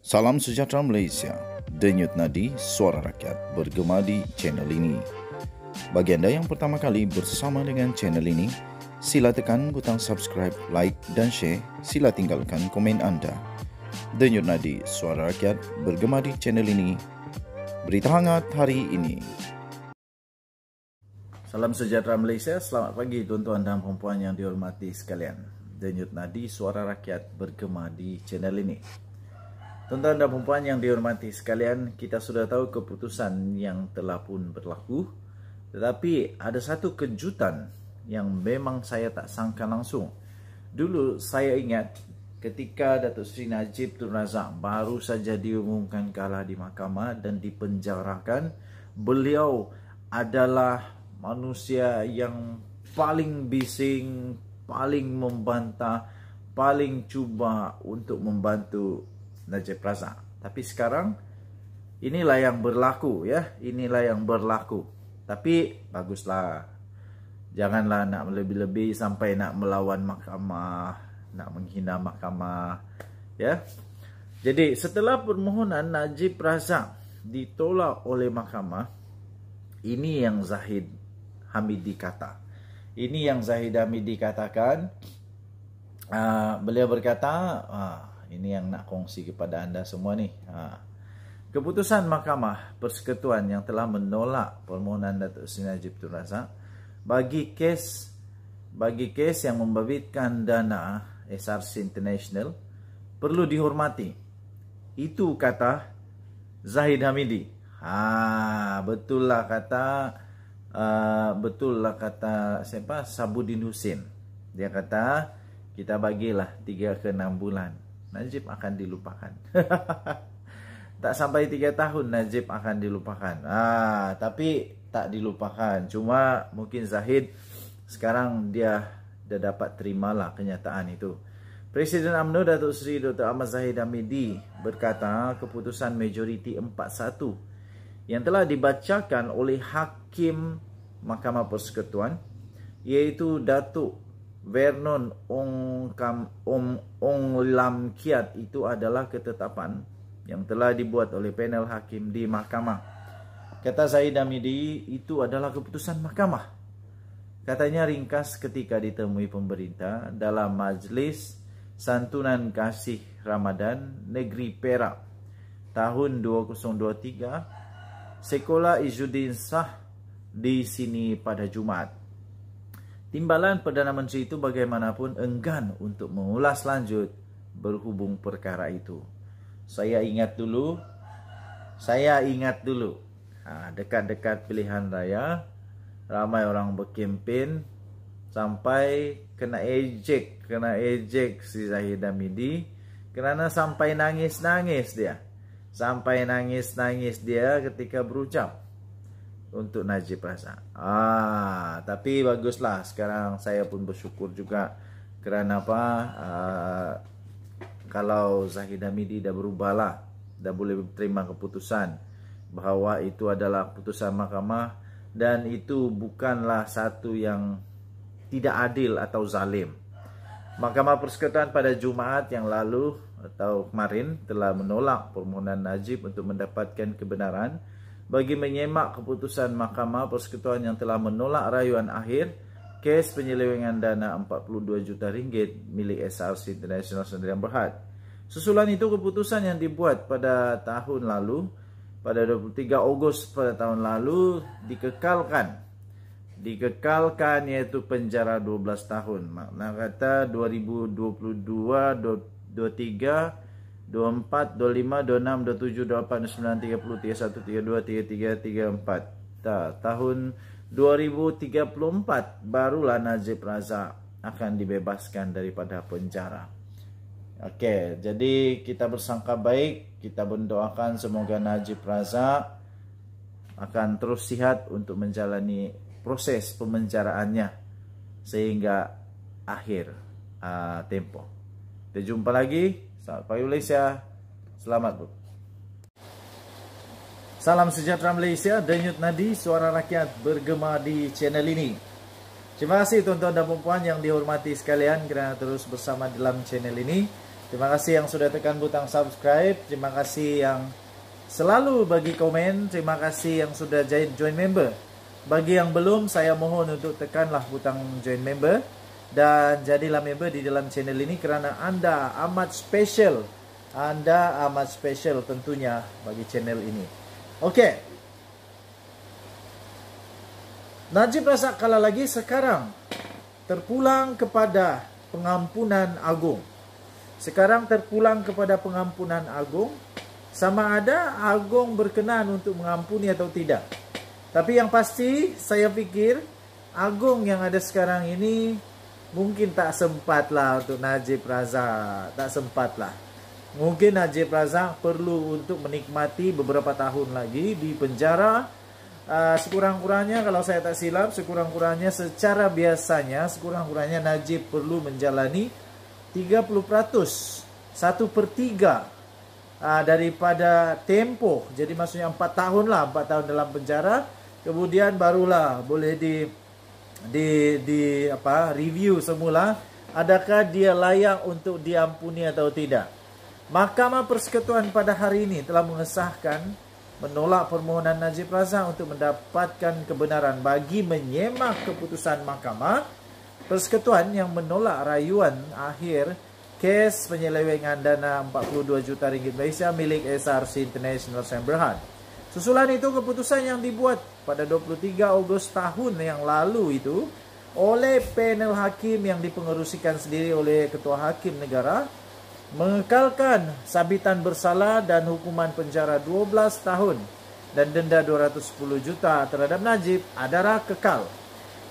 Salam sejahtera Malaysia. Denyut nadi suara rakyat bergema di channel ini. Bagi anda yang pertama kali bersama dengan channel ini, sila tekan butang subscribe, like dan share. Sila tinggalkan komen anda. Denyut nadi suara rakyat bergema di channel ini. Berita hangat hari ini. Salam sejahtera Malaysia. Selamat pagi tuan-tuan dan puan-puan yang dihormati sekalian. Denyut nadi suara rakyat bergema di channel ini. Tuan-tuan dan puan-puan yang dihormati sekalian, kita sudah tahu keputusan yang telah pun berlaku. Tetapi ada satu kejutan yang memang saya tak sangka langsung. Dulu saya ingat ketika Datuk Seri Najib Tun Razak baru saja diumumkan kalah di mahkamah dan dipenjarakan, beliau adalah manusia yang paling bising, paling membantah, paling cuba untuk membantu Najib Razak. Tapi sekarang inilah yang berlaku ya, inilah yang berlaku. Tapi baguslah. Janganlah nak lebih-lebih sampai nak melawan mahkamah, nak menghina mahkamah ya. Jadi setelah permohonan Najib Razak ditolak oleh mahkamah, ini yang Zahid Hamidi kata. Ini yang Zahid Hamidi katakan. Beliau berkata, ini yang nak kongsi kepada anda semua ni. Keputusan Mahkamah Persekutuan yang telah menolak permohonan Datuk Seri Najib Tun Razak bagi kes yang membabitkan dana SRC International perlu dihormati. Itu kata Zahid Hamidi. Betul lah kata siapa? Sabudin Husin. Dia kata kita bagilah 3 ke 6 bulan. Najib akan dilupakan. Tak sampai 3 tahun Najib akan dilupakan. Tapi tak dilupakan. Cuma mungkin Zahid sekarang dia dah dapat terimalah kenyataan itu. Presiden UMNO Datuk Seri Dr. Ahmad Zahid Hamidi berkata keputusan majoriti 4-1 yang telah dibacakan oleh Hakim Mahkamah Persekutuan, iaitu Datuk Vernon Ong Lam Kiat, itu adalah ketetapan yang telah dibuat oleh panel hakim di mahkamah. Kata Zahid Hamidi, itu adalah keputusan mahkamah. Katanya ringkas ketika ditemui pemerintah dalam Majlis Santunan Kasih Ramadan Negeri Perak tahun 2023, Sekolah Izzuddin Shah di sini pada Jumaat. Timbalan Perdana Menteri itu bagaimanapun enggan untuk mengulas lanjut berhubung perkara itu. Saya ingat dulu, dekat-dekat pilihan raya, ramai orang berkempen sampai kena ejek si Zahid Hamidi kerana sampai nangis-nangis dia ketika berucap untuk Najib Razak. Tapi baguslah, sekarang saya pun bersyukur juga kerana apa? Kalau Zahid Hamidi dah berubahlah, dah boleh terima keputusan bahawa itu adalah keputusan mahkamah dan itu bukanlah satu yang tidak adil atau zalim. Mahkamah Persekutuan pada Jumaat yang lalu atau kemarin telah menolak permohonan Najib untuk mendapatkan kebenaran bagi menyemak keputusan Mahkamah Persekutuan yang telah menolak rayuan akhir kes penyelewengan dana RM42 juta milik SRC International Sdn Bhd. Susulan itu keputusan yang dibuat pada tahun lalu, pada 23 Ogos pada tahun lalu dikekalkan iaitu penjara 12 tahun. Makna kata 2022, 23, 24, 25, 26, 27, 28, 29, 30, 31, 32, 33, 34. Tahun 2034 barulah Najib Razak akan dibebaskan daripada penjara. Okey, jadi kita bersangka baik, kita mendoakan semoga Najib Razak akan terus sihat untuk menjalani proses pemenjaraannya sehingga akhir tempoh. Kita jumpa lagi. Selamat pagi Malaysia. Selamat. Salam sejahtera Malaysia. Denyut nadi suara rakyat bergema di channel ini. Terima kasih tuan-tuan dan puan yang dihormati sekalian kerana terus bersama dalam channel ini. Terima kasih yang sudah tekan butang subscribe. Terima kasih yang selalu bagi komen. Terima kasih yang sudah join member. Bagi yang belum, saya mohon untuk tekanlah butang join member dan jadilah member di dalam channel ini kerana Anda amat spesial. Anda amat spesial tentunya bagi channel ini. Okey. Najib Razak kala lagi sekarang terpulang kepada pengampunan agung. Sekarang terpulang kepada pengampunan agung. Sama ada agung berkenan untuk mengampuni atau tidak. Tapi yang pasti saya fikir agung yang ada sekarang ini mungkin tak sempatlah untuk Najib Razak. Tak sempatlah. Mungkin Najib Razak perlu untuk menikmati beberapa tahun lagi di penjara. Sekurang-kurangnya kalau saya tak silap, sekurang-kurangnya secara biasanya, sekurang-kurangnya Najib perlu menjalani 30%, 1/3 daripada tempoh. Jadi maksudnya 4 tahun lah, 4 tahun dalam penjara. Kemudian barulah boleh review semula adakah dia layak untuk diampuni atau tidak. Mahkamah Persekutuan pada hari ini telah mengesahkan menolak permohonan Najib Razak untuk mendapatkan kebenaran bagi menyemak keputusan Mahkamah Persekutuan yang menolak rayuan akhir kes penyelewengan dana 42 juta ringgit Malaysia milik SRC International Sam Berhad. Susulan itu keputusan yang dibuat pada 23 Ogos tahun yang lalu itu oleh panel hakim yang dipengerusikan sendiri oleh Ketua Hakim Negara mengekalkan sabitan bersalah dan hukuman penjara 12 tahun dan denda 210 juta terhadap Najib adalah kekal.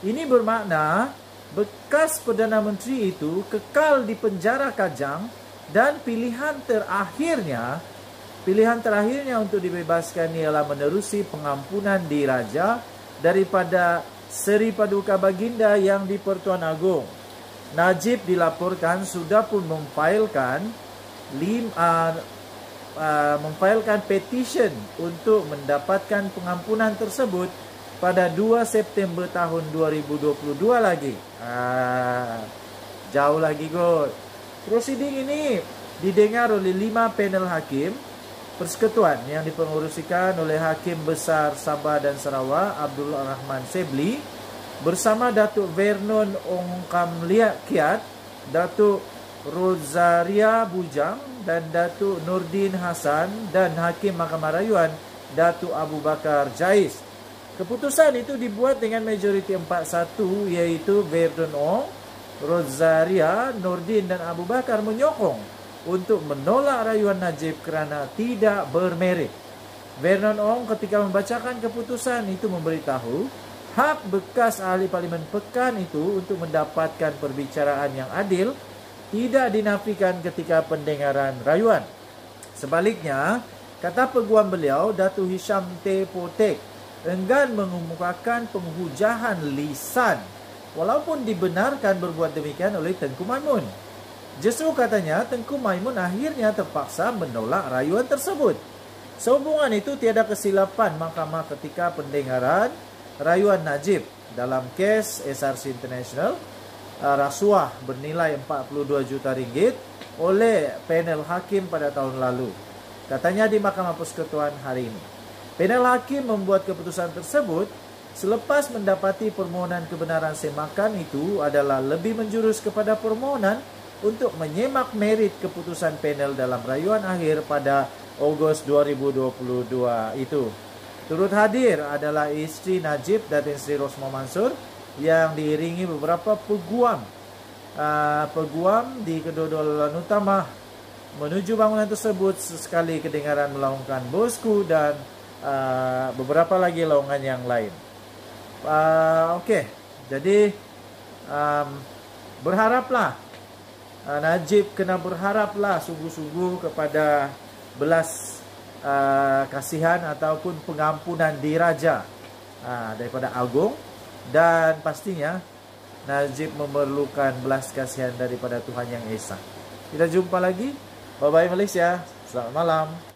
Ini bermakna bekas Perdana Menteri itu kekal di penjara Kajang dan pilihan terakhirnya untuk dibebaskan ialah menerusi pengampunan diraja daripada Seri Paduka Baginda yang di Pertuan Agong. Najib dilaporkan sudah pun memfailkan petition untuk mendapatkan pengampunan tersebut pada 2 September tahun 2022 lagi. Jauh lagi kot. Prosiding ini didengar oleh 5 panel hakim persekutuan yang dipengerusikan oleh Hakim Besar Sabah dan Sarawak Abdul Rahman Sebli bersama Datuk Vernon Ong Kam Kiat, Datuk Rosaria Bujang dan Datuk Nordin Hasan dan Hakim Mahkamah Rayuan Datuk Abu Bakar Jais. Keputusan itu dibuat dengan majoriti 4-1 iaitu Vernon Ong, Rosaria, Nordin dan Abu Bakar menyokong untuk menolak rayuan Najib kerana tidak bermerit. Vernon Ong ketika membacakan keputusan itu memberitahu hak bekas ahli Parlimen Pekan itu untuk mendapatkan perbicaraan yang adil tidak dinafikan ketika pendengaran rayuan. Sebaliknya, kata peguam beliau, Datuk Hisham T. Potek, enggan mengemukakan penghujahan lisan walaupun dibenarkan berbuat demikian oleh Tengku Maimun. Justru katanya Tengku Maimun akhirnya terpaksa menolak rayuan tersebut. Sehubungan itu tiada kesilapan mahkamah ketika pendengaran rayuan Najib dalam kes SRC International rasuah bernilai 42 juta ringgit oleh panel hakim pada tahun lalu. Katanya di Mahkamah Persekutuan hari ini. Panel hakim membuat keputusan tersebut selepas mendapati permohonan kebenaran semakan itu adalah lebih menjurus kepada permohonan untuk menyemak merit keputusan panel dalam rayuan akhir pada Ogos 2022 itu. Turut hadir adalah isteri Najib, Datin Sri Rosmah Mansur yang diiringi beberapa peguam di kedua-dua laluan utama menuju bangunan tersebut sekali kedengaran melaungkan bosku dan beberapa lagi laungan yang lain. Okey, jadi berharaplah Najib kena berharaplah sungguh-sungguh kepada belas kasihan ataupun pengampunan diraja daripada Agong, dan pastinya Najib memerlukan belas kasihan daripada Tuhan Yang Esa. Kita jumpa lagi. Bye bye Malaysia. Selamat malam.